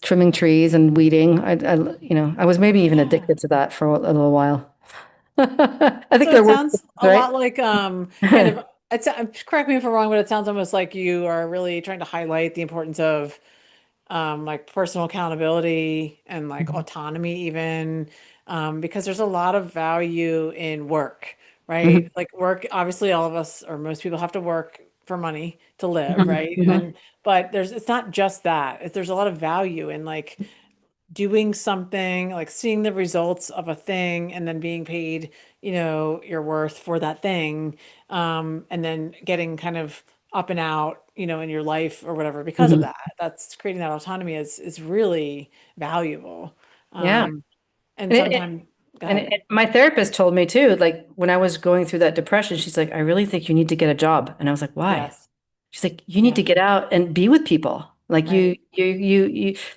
Speaker 1: trimming trees and weeding. I was maybe even
Speaker 2: Yeah.
Speaker 1: addicted to that for a little while. I think
Speaker 2: So it
Speaker 1: they're worth it,
Speaker 2: sounds a
Speaker 1: right?
Speaker 2: lot like kind of correct me if I'm wrong, but it sounds almost like you are really trying to highlight the importance of like personal accountability and like autonomy even because there's a lot of value in work, right?
Speaker 1: Mhm,
Speaker 2: Like work, obviously all of us or most people have to work for money to live,
Speaker 1: mhm,
Speaker 2: right?
Speaker 1: mhm,
Speaker 2: And but it's not just that. There's a lot of value in like doing something, like seeing the results of a thing and then being paid, your worth for that thing, and then getting kind of up and out, in your life or whatever because of
Speaker 1: mhm.
Speaker 2: that. That's creating that autonomy is really valuable.
Speaker 1: Yeah.
Speaker 2: Um, and
Speaker 1: And, it,
Speaker 2: sometimes, go
Speaker 1: and
Speaker 2: ahead.
Speaker 1: it, my therapist told me too, like, when I was going through that depression, she's like, I really think you need to get a job. And I was like, why?
Speaker 2: Yes.
Speaker 1: She's like, you need
Speaker 2: Yeah.
Speaker 1: to get out and be with people. Like,
Speaker 2: Right.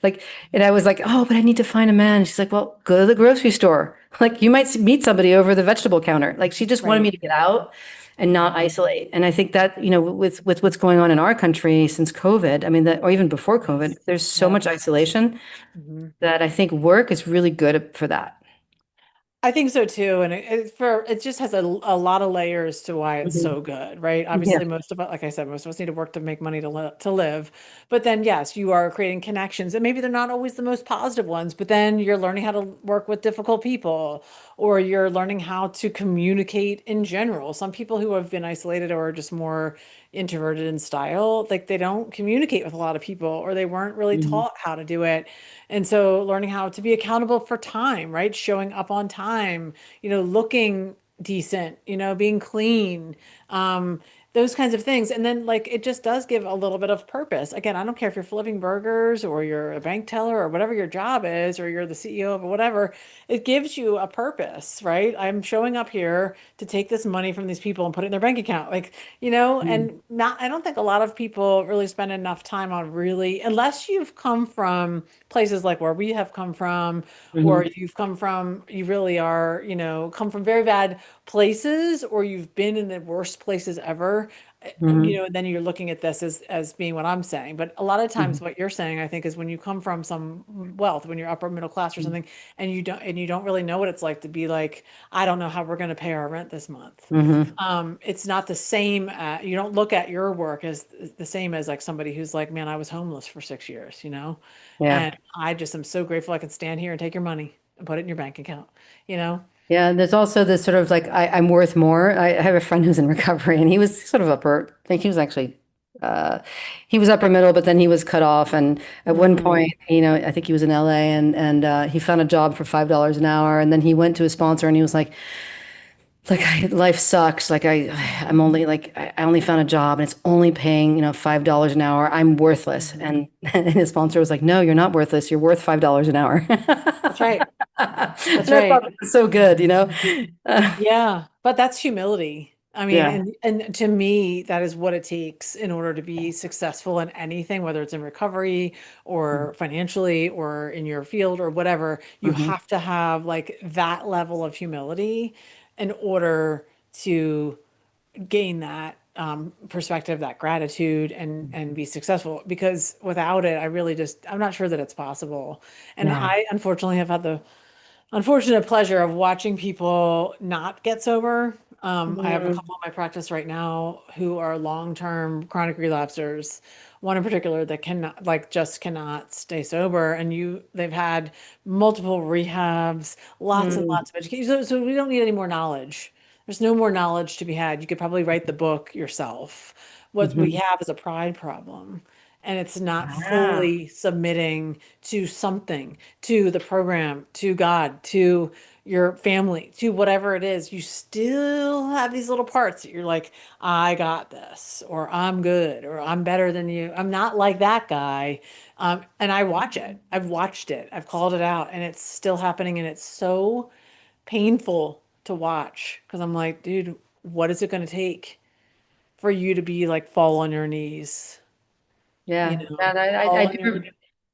Speaker 1: like, and I was like, oh, but I need to find a man. She's like, well, go to the grocery store. Like, you might meet somebody over the vegetable counter. Like, she just wanted me
Speaker 2: Right.
Speaker 1: to get out and not
Speaker 2: Mhm.
Speaker 1: isolate. And I think that, with what's going on in our country since COVID, I mean, or even before COVID,
Speaker 2: Yes.
Speaker 1: there's so much
Speaker 2: Yes.
Speaker 1: isolation
Speaker 2: Mhm.
Speaker 1: that I think work is really good for that.
Speaker 2: I think so too, and it just has a lot of layers to why it's
Speaker 1: Mhm.
Speaker 2: so good, right?
Speaker 1: Yeah.
Speaker 2: Obviously, most of us, like I said, most of us need to work to make money to live, but then yes, you are creating connections, and maybe they're not always the most positive ones, but then you're learning how to work with difficult people, or you're learning how to communicate in general. Some people who have been isolated or are just more introverted in style, like they don't communicate with a lot of people, or they weren't really
Speaker 1: Mhm.
Speaker 2: taught how to do it. And so learning how to be accountable for time, right? Showing up on time, looking decent, being clean. Um, those kinds of things. And then like it just does give a little bit of purpose. Again, I don't care if you're flipping burgers or you're a bank teller or whatever your job is, or you're the CEO of whatever, it gives you a purpose, right? I'm showing up here to take this money from these people and put it in their bank account. Like,
Speaker 1: Mm-hmm.
Speaker 2: and not, I don't think a lot of people really spend enough time on really, unless you've come from places like where we have come from, or
Speaker 1: Mm-hmm.
Speaker 2: you've come from, you really are, come from very bad places, or you've been in the worst places ever, and then you're looking at this as being what I'm saying. But a lot of times
Speaker 1: Mm-hmm.
Speaker 2: what you're saying, I think, is when you come from some wealth, when you're upper middle class or something, and you don't really know what it's like to be like, I don't know how we're going to pay our rent this month.
Speaker 1: Mm-hmm.
Speaker 2: It's not the same. You don't look at your work as the same as like somebody who's like, man, I was homeless for 6 years,
Speaker 1: Yeah.
Speaker 2: and I just am so grateful I can stand here and take your money and put it in your bank account, you know?
Speaker 1: Yeah, there's also this sort of like I'm worth more. I have a friend who's in recovery, and he was sort of upper. I think he was actually uh, he was upper middle, but then he was cut off. And at one
Speaker 2: Mm,
Speaker 1: point, I think he was in LA, and he found a job for $5 an hour, and then he went to his sponsor, and he was like life sucks. Like I'm
Speaker 2: mhm,
Speaker 1: only like I only found a job, and it's only paying $5 an hour. I'm worthless.
Speaker 2: mhm.
Speaker 1: And his sponsor was like, no, you're not worthless. You're worth $5 an hour.
Speaker 2: That's right. That's
Speaker 1: And I thought
Speaker 2: right.
Speaker 1: that was so good.
Speaker 2: Yeah, but that's humility. I mean,
Speaker 1: Yeah.
Speaker 2: and to me, that is what it takes in order to be successful in anything, whether it's in recovery or financially or in your field or whatever. You
Speaker 1: Hmm.
Speaker 2: have to have like that level of humility in order to gain that perspective, that gratitude, and be successful. Because without it, I'm not sure that it's possible. And
Speaker 1: Yeah.
Speaker 2: I unfortunately have had the unfortunate pleasure of watching people not get sober. I have a
Speaker 1: Mm-hmm.
Speaker 2: couple in my practice right now who are long-term chronic relapsers. One in particular that cannot, like, just cannot stay sober, and they've had multiple rehabs, lots and lots of education. So we don't need any more knowledge. There's no more knowledge to be had. You could probably write the book yourself. What we
Speaker 1: Hmm.
Speaker 2: have is a pride problem, and it's not
Speaker 1: Ah,
Speaker 2: fully submitting to something, to the program, to God, to your family, to whatever it is. You still have these little parts that you're like, I got this, or I'm good, or I'm better than you. I'm not like that guy. And I watch it. I've watched it. I've called it out, and it's still happening. And it's so painful to watch because I'm like, dude, what is it going to take for you to be like fall on your knees?
Speaker 1: yeah. And I
Speaker 2: Fall
Speaker 1: do
Speaker 2: on your,
Speaker 1: remember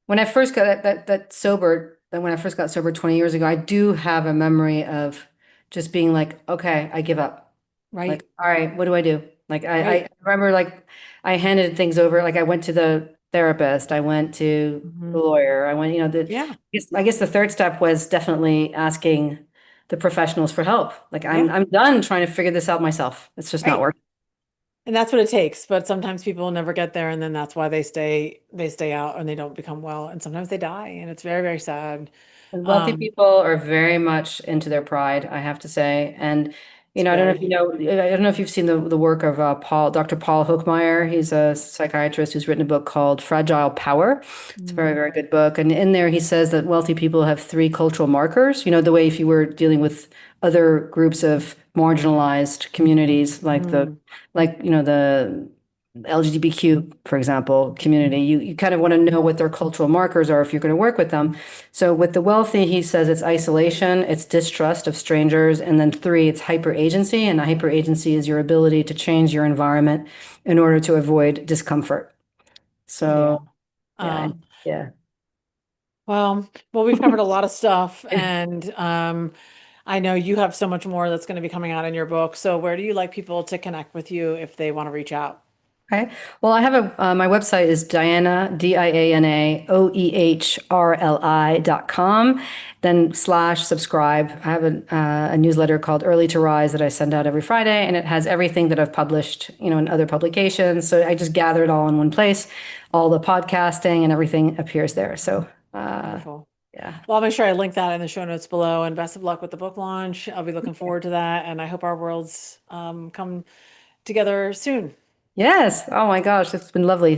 Speaker 1: when I first got that sober, then when I first got sober 20 years ago, I do have a memory of just being like, okay, I give up. Like,
Speaker 2: right,
Speaker 1: all right, what do I do? Like I
Speaker 2: right.
Speaker 1: remember like I handed things over, like I went to the therapist, I went to the
Speaker 2: Mhm.
Speaker 1: lawyer, I went,
Speaker 2: Yeah,
Speaker 1: I guess the third step was definitely asking the professionals for help. Like
Speaker 2: yeah,
Speaker 1: I'm done trying to figure this out myself. It's just not
Speaker 2: right.
Speaker 1: working.
Speaker 2: And that's what it takes. But sometimes people never get there, and then that's why they stay out and they don't become well, and sometimes they die, and it's very, very sad.
Speaker 1: And wealthy
Speaker 2: Um,
Speaker 1: people are very much into their pride, I have to say. And,
Speaker 2: it's
Speaker 1: I don't know if
Speaker 2: very,
Speaker 1: you know, I don't know if you've seen the work of Dr. Paul Hochmeyer. He's a psychiatrist who's written a book called Fragile Power. It's a very,
Speaker 2: mm,
Speaker 1: very good book. And in there, he says that wealthy people have three cultural markers. The way if you were dealing with other groups of marginalized communities,
Speaker 2: mm,
Speaker 1: the LGBTQ, for example, community, you kind of want to know what their cultural markers are if you're going to work with them. So with the wealthy, he says it's isolation, it's distrust of strangers, and then three, it's hyper agency. And hyper agency is your ability to change your environment in order to avoid discomfort.
Speaker 2: yeah.
Speaker 1: So yeah,
Speaker 2: Um,
Speaker 1: yeah.
Speaker 2: well, we've covered a lot of stuff, and I know you have so much more that's going to be coming out in your book. So where do you like people to connect with you if they want to reach out?
Speaker 1: Okay. Well, I have my website is Diana, DianaOehrli.com, then slash subscribe. I have a newsletter called Early to Rise that I send out every Friday, and it has everything that I've published, in other publications. So I just gather it all in one place. All the podcasting and everything appears there. So,
Speaker 2: Wonderful.
Speaker 1: yeah.
Speaker 2: Well, I'll make sure I link that in the show notes below. And best of luck with the book launch. I'll be looking forward to that. And I hope our worlds come together soon.
Speaker 1: Yes. Oh my gosh, it's been lovely.